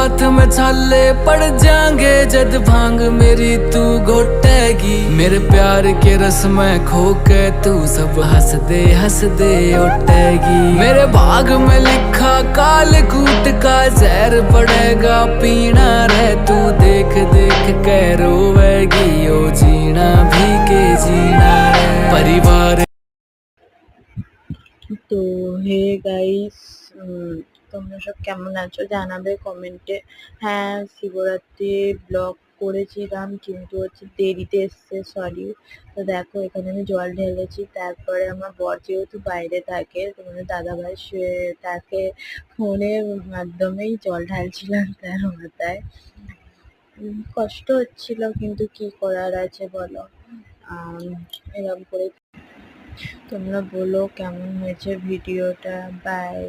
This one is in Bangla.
हाथ में छाले पड़ जाएंगे जद भांग मेरी तू घोटेगी। मेरे प्यार के रस में खो के तू सब हंस दे उठेगी। मेरे भाग में लिखा काल कूट का जहर पड़ेगा पीना रे तू देख देख के रोवेगी। ओ जीना भी के जीना रे परिवार। তো হে গাইস, তোমরা সব কেমন আছো জানাবে কমেন্টে। হ্যাঁ, শিবরাত্রি ব্লগ করেছিলাম কিন্তু দেরিতে এসছে, সরি। তো দেখো এখানে আমি জল ঢেলেছি, তারপরে আমার বর যেহেতু বাইরে থাকে, তোমাদের দাদাভাই তাকে ফোনের মাধ্যমেই জল ঢালছিলাম তার মাথায়। কষ্ট হচ্ছিল কিন্তু কি করার আছে বলো। এরকম করে তোমরা বলো কেমন হয়েছে ভিডিওটা। বাই।